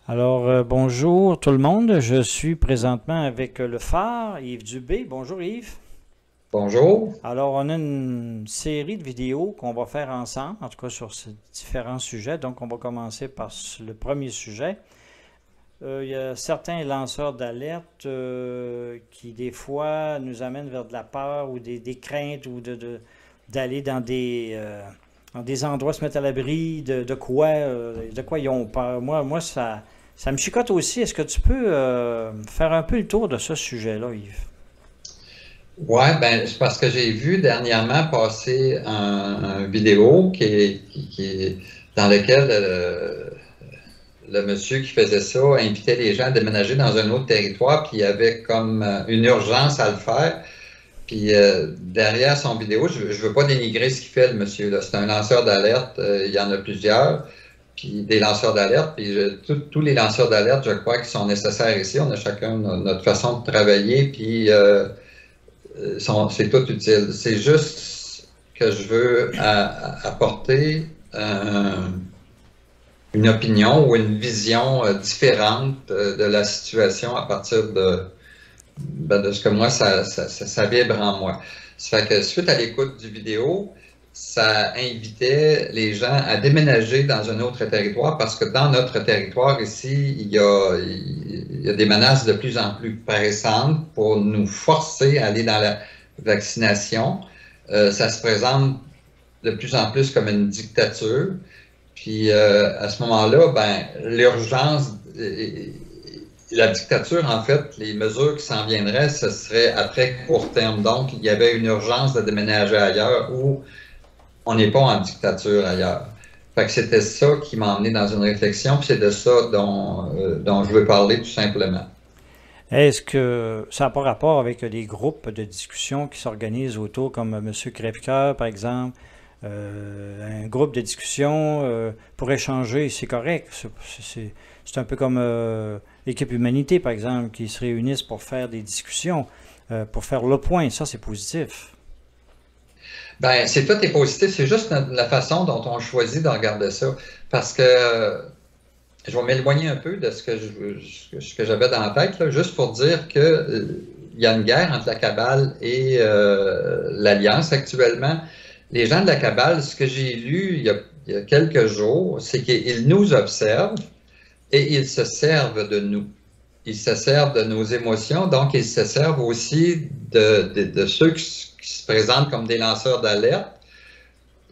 Bonjour tout le monde. Je suis présentement avec le phare, Yves Dubé. Bonjour Yves. Bonjour. Alors, on a une série de vidéos qu'on va faire ensemble, en tout cas sur ces différents sujets. Donc, on va commencer par le premier sujet. Il y a certains lanceurs d'alerte qui, des fois, nous amènent vers de la peur ou des craintes ou d'aller dans des endroits se mettre à l'abri de quoi ils ont peur. Moi ça me chicote aussi. Est-ce que tu peux faire un peu le tour de ce sujet-là, Yves? Ouais, ben, c'est parce que j'ai vu dernièrement passer un vidéo dans lequel le monsieur qui faisait ça invitait les gens à déménager dans un autre territoire, puis il y avait comme une urgence à le faire. Puis derrière son vidéo, je ne veux pas dénigrer ce qu'il fait, le monsieur, là. C'est un lanceur d'alerte, il y en a plusieurs, puis des lanceurs d'alerte, puis tous les lanceurs d'alerte, je crois, qui sont nécessaires ici. On a chacun notre façon de travailler, puis c'est tout utile. C'est juste que je veux apporter une opinion ou une vision différente de la situation à partir de ce que moi, ça vibre en moi. Ça fait que suite à l'écoute du vidéo, ça invitait les gens à déménager dans un autre territoire parce que dans notre territoire ici, il y a des menaces de plus en plus pressantes pour nous forcer à aller dans la vaccination. Ça se présente de plus en plus comme une dictature. Puis à ce moment-là, ben, l'urgence, la dictature, en fait, les mesures qui s'en viendraient, ce serait à très court terme. Donc, il y avait une urgence de déménager ailleurs où on n'est pas en dictature ailleurs. Fait que c'était ça qui m'a emmené dans une réflexion, puis c'est de ça dont je veux parler tout simplement. Est-ce que ça n'a pas rapport avec les groupes de discussion qui s'organisent autour, comme Monsieur Crèvecoeur, par exemple, un groupe de discussion pour échanger, c'est correct. C'est un peu comme l'équipe Humanité, par exemple, qui se réunissent pour faire des discussions, pour faire le point. Ça, c'est positif. Ben, c'est tout est positif, c'est juste la façon dont on choisit de regarder ça. Parce que je vais m'éloigner un peu de ce que j'avais dans la tête, là, juste pour dire que il y a une guerre entre la cabale et l'Alliance actuellement. Les gens de la cabale, ce que j'ai lu il y a quelques jours, c'est qu'ils nous observent et ils se servent de nous. Ils se servent de nos émotions, donc ils se servent aussi de ceux qui se présentent comme des lanceurs d'alerte,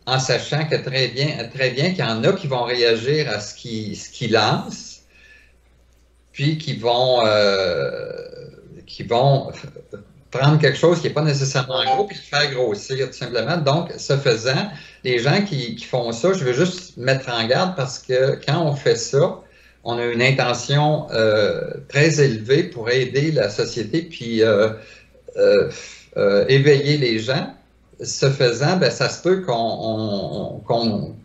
en sachant que très bien qu'il y en a qui vont réagir à ce qu'ils lancent, puis qui vont prendre quelque chose qui n'est pas nécessairement gros, puis le faire grossir, tout simplement. Donc, ce faisant, les gens qui font ça, je veux juste mettre en garde parce que quand on fait ça, on a une intention très élevée pour aider la société, puis éveiller les gens. Ce faisant, ben, ça se peut qu'on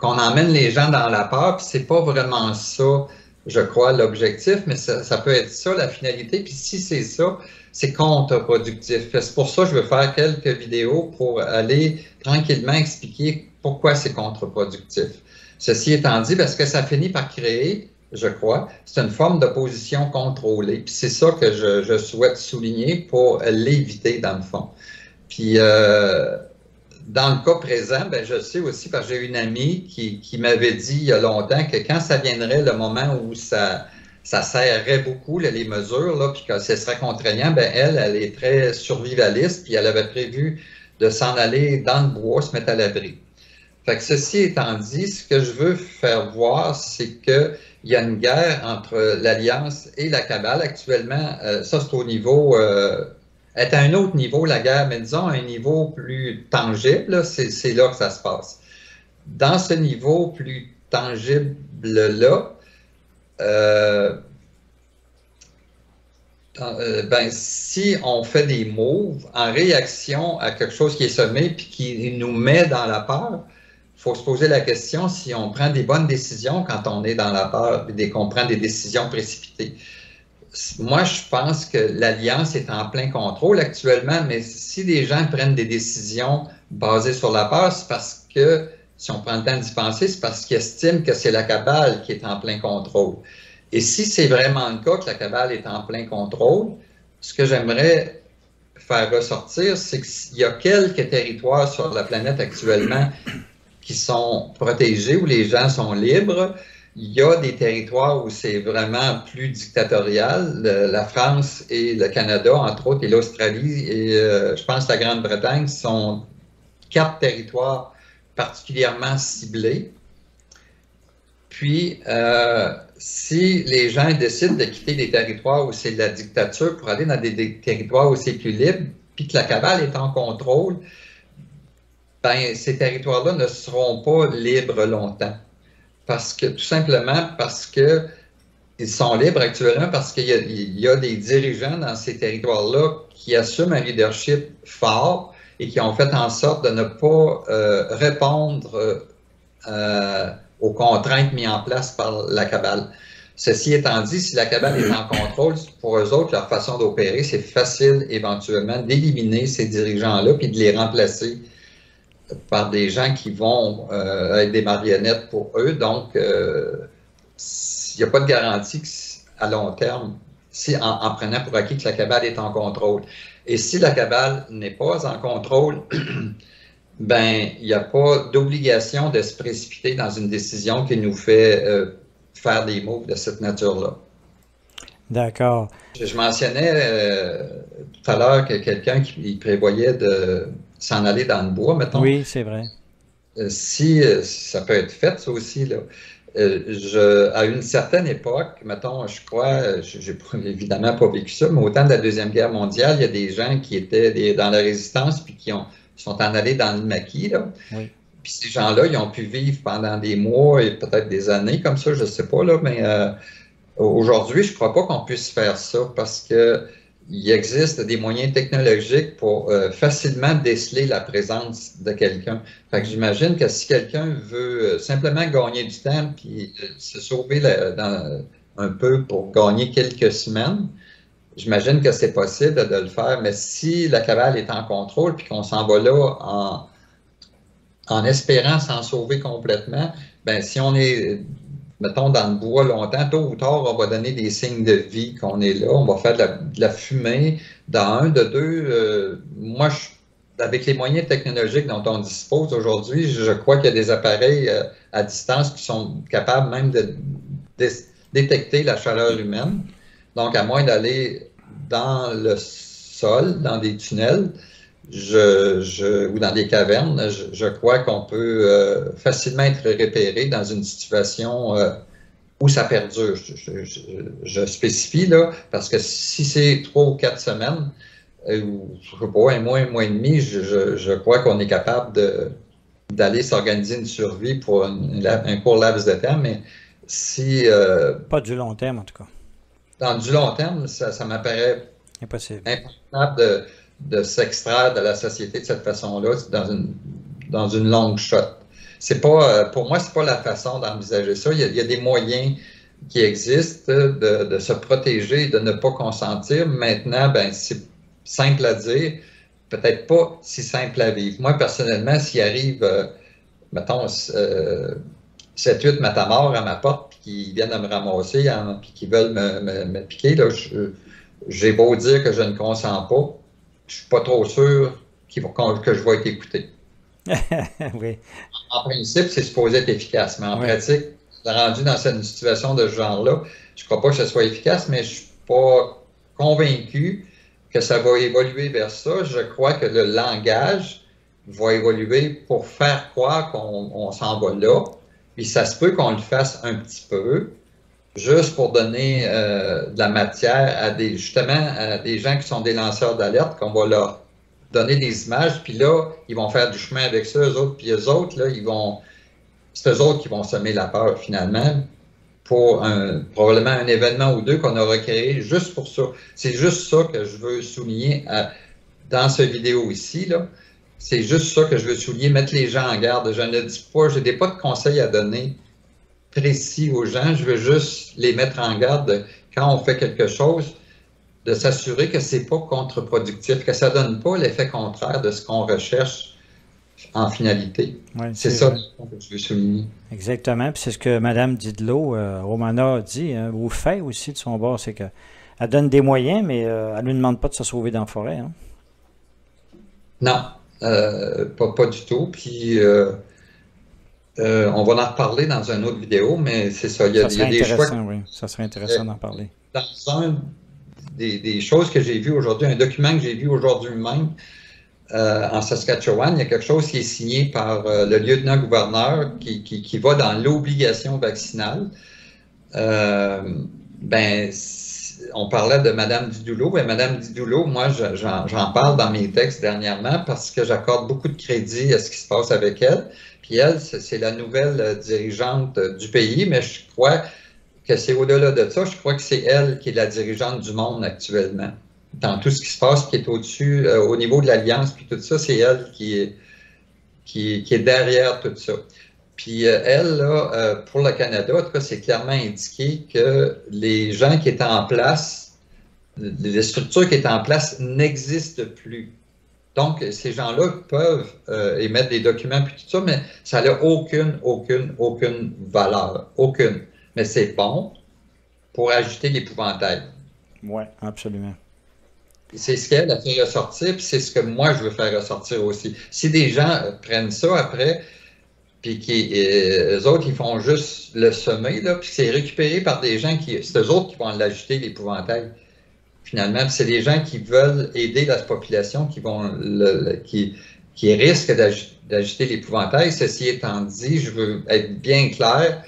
emmène les gens dans la peur, puis c'est pas vraiment ça, je crois, l'objectif, mais ça peut être ça la finalité. Puis si c'est ça, c'est contre-productif. C'est pour ça que je veux faire quelques vidéos pour aller tranquillement expliquer pourquoi c'est contre-productif. Ceci étant dit, parce que ça finit par créer, je crois, c'est une forme d'opposition contrôlée. Puis c'est ça que je souhaite souligner pour l'éviter, dans le fond. Puis dans le cas présent, ben, je sais aussi parce que j'ai une amie qui m'avait dit il y a longtemps que quand ça viendrait le moment où ça serrerait beaucoup là, les mesures, là, puis que ce serait contraignant, ben, elle est très survivaliste, puis elle avait prévu de s'en aller dans le bois, se mettre à l'abri. Fait que ceci étant dit, ce que je veux faire voir, c'est qu'il y a une guerre entre l'Alliance et la cabale actuellement. Ça, c'est au niveau est à un autre niveau, la guerre, mais disons à un niveau plus tangible, c'est là que ça se passe. Dans ce niveau plus tangible-là, euh, ben, si on fait des moves en réaction à quelque chose qui est semé puis qui nous met dans la peur, il faut se poser la question si on prend des bonnes décisions quand on est dans la peur et qu'on prend des décisions précipitées. Moi, je pense que l'Alliance est en plein contrôle actuellement, mais si les gens prennent des décisions basées sur la peur, c'est parce que, si on prend le temps d'y penser, c'est parce qu'ils estiment que c'est la cabale qui est en plein contrôle. Et si c'est vraiment le cas que la cabale est en plein contrôle, ce que j'aimerais faire ressortir, c'est qu'il y a quelques territoires sur la planète actuellement qui sont protégés, où les gens sont libres. Il y a des territoires où c'est vraiment plus dictatorial. La France et le Canada, entre autres, et l'Australie et je pense la Grande-Bretagne sont 4 territoires particulièrement ciblés. Puis, si les gens décident de quitter des territoires où c'est de la dictature pour aller dans des territoires où c'est plus libre, puis que la cabale est en contrôle, ben, ces territoires-là ne seront pas libres longtemps. Tout simplement parce qu'ils sont libres actuellement, parce qu'il y a des dirigeants dans ces territoires-là qui assument un leadership fort et qui ont fait en sorte de ne pas répondre aux contraintes mises en place par la cabale. Ceci étant dit, si la cabale est en contrôle, pour eux autres, leur façon d'opérer, c'est facile éventuellement d'éliminer ces dirigeants-là puis de les remplacer par des gens qui vont être des marionnettes pour eux. Donc, il n'y a pas de garantie à long terme, en prenant pour acquis que la cabale est en contrôle. Et si la cabale n'est pas en contrôle, ben, il n'y a pas d'obligation de se précipiter dans une décision qui nous fait faire des moves de cette nature-là. D'accord. Je mentionnais tout à l'heure que quelqu'un qui prévoyait de s'en aller dans le bois, mettons. Oui, c'est vrai. Si ça peut être fait, ça aussi, là. À une certaine époque, mettons, je crois, j'ai évidemment pas vécu ça, mais au temps de la Deuxième Guerre mondiale, il y a des gens qui étaient dans la résistance puis qui sont en allés dans le maquis, là. Oui. Puis ces gens-là, ils ont pu vivre pendant des mois et peut-être des années comme ça, je ne sais pas, là, mais aujourd'hui, je ne crois pas qu'on puisse faire ça parce qu'il existe des moyens technologiques pour facilement déceler la présence de quelqu'un. Fait que j'imagine que si quelqu'un veut simplement gagner du temps puis se sauver un peu pour gagner quelques semaines, j'imagine que c'est possible de le faire. Mais si la cabale est en contrôle puis qu'on s'en va là en espérant s'en sauver complètement, ben si on est, mettons, dans le bois longtemps, tôt ou tard, on va donner des signes de vie qu'on est là, on va faire de la fumée. De deux, moi, avec les moyens technologiques dont on dispose aujourd'hui, je crois qu'il y a des appareils à distance qui sont capables même de détecter la chaleur humaine. Donc, à moins d'aller dans le sol, dans des tunnels, ou dans des cavernes, je crois qu'on peut facilement être repéré dans une situation où ça perdure. Je spécifie là, parce que si c'est 3 ou 4 semaines, ou je sais pas, un mois et demi, je crois qu'on est capable d'aller s'organiser une survie pour un court laps de temps, mais si... Pas du long terme, en tout cas. Dans du long terme, ça m'apparaît impossible de s'extraire de la société de cette façon-là dans une longue shot. C'est pas, pour moi, c'est pas la façon d'envisager ça. Il y a des moyens qui existent de se protéger et de ne pas consentir. Maintenant, ben, c'est simple à dire, peut-être pas si simple à vivre. Moi, personnellement, s'il arrive, mettons, 7-8 matamores à ma porte, puis qu'ils viennent à me ramasser, puis qu'ils veulent me piquer, là, j'ai beau dire que je ne consens pas, je ne suis pas trop sûr que je vais être écouté. Oui. En principe, c'est supposé être efficace, mais en pratique, rendu dans une situation de ce genre-là, je ne crois pas que ce soit efficace, mais je ne suis pas convaincu que ça va évoluer vers ça. Je crois que le langage va évoluer pour faire croire qu'on s'en va là. Puis ça se peut qu'on le fasse un petit peu, juste pour donner de la matière justement à des gens qui sont des lanceurs d'alerte, qu'on va leur donner des images, puis là, ils vont faire du chemin avec ça, eux autres, puis eux autres, là, c'est eux autres qui vont semer la peur, finalement, pour probablement un événement ou deux qu'on aura créé juste pour ça. C'est juste ça que je veux souligner dans cette vidéo ici, là. C'est juste ça que je veux souligner, mettre les gens en garde. Je ne dis pas, je n'ai pas de conseils à donner précis aux gens, je veux juste les mettre en garde quand on fait quelque chose, de s'assurer que ce n'est pas contre-productif, que ça ne donne pas l'effet contraire de ce qu'on recherche en finalité. Ouais, C'est c'est ça vrai. que je veux souligner. Exactement. Puis c'est ce que Mme Didlot, Romana, a dit, hein, ou fait aussi de son bord, c'est qu'elle donne des moyens, mais elle ne lui demande pas de se sauver dans la forêt. Hein. Non, pas du tout. Puis on va en reparler dans une autre vidéo, mais c'est ça. Ça Il y a serait des choix. intéressant, oui. Ça serait intéressant d'en parler. Dans un des choses que j'ai vues aujourd'hui, un document que j'ai vu aujourd'hui même, en Saskatchewan, il y a quelque chose qui est signé par le lieutenant-gouverneur qui va dans l'obligation vaccinale. Ben, on parlait de Mme Didoulot, et Mme Didoulot, moi, j'en parle dans mes textes dernièrement parce que j'accorde beaucoup de crédit à ce qui se passe avec elle. Puis elle, c'est la nouvelle dirigeante du pays, mais je crois que c'est au-delà de ça. Je crois que c'est elle qui est la dirigeante du monde actuellement. Dans tout ce qui se passe, qui est au-dessus, au niveau de l'Alliance, puis tout ça, c'est elle qui est derrière tout ça. Puis elle, là, pour le Canada, en tout cas, c'est clairement indiqué que les gens qui étaient en place, les structures qui étaient en place n'existent plus. Donc, ces gens-là peuvent émettre des documents puis tout ça, mais ça n'a aucune valeur. Aucune. Mais c'est bon pour agiter l'épouvantail. Oui, absolument. C'est ce qu'elle a fait ressortir, puis c'est ce que moi je veux faire ressortir aussi. Si des gens prennent ça après, puis eux autres, ils font juste le semer, là, puis c'est récupéré par des gens c'est eux autres qui vont l'agiter, l'épouvantail. Finalement, c'est des gens qui veulent aider la population, qui risquent d'agiter l'épouvantail. Ceci étant dit, je veux être bien clair,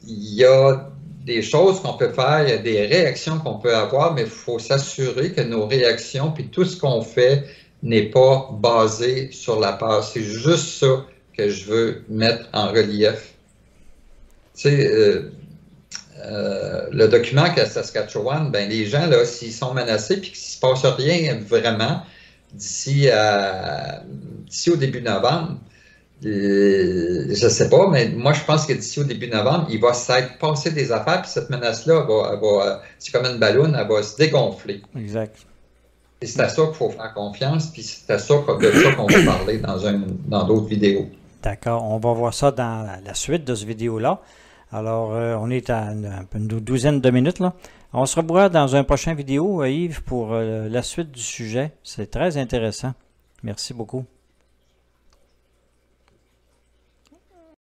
il y a des choses qu'on peut faire, il y a des réactions qu'on peut avoir, mais il faut s'assurer que nos réactions, puis tout ce qu'on fait n'est pas basé sur la peur. C'est juste ça que je veux mettre en relief. Tu sais, le document qu'à Saskatchewan, ben les gens, là, s'ils sont menacés puis qu'il ne se passe rien vraiment d'ici au début novembre, je ne sais pas, mais moi, je pense que d'ici au début novembre, il va s'être passé des affaires, puis cette menace-là, c'est comme une balloune, elle va se dégonfler. Exact. Et c'est à ça qu'il faut faire confiance, puis c'est à ça qu'on va parler dans d'autres vidéos. D'accord. On va voir ça dans la suite de ce vidéo-là. Alors, on est à une douzaine de minutes, là. On se revoit dans un prochain vidéo, Yves, pour la suite du sujet. C'est très intéressant. Merci beaucoup.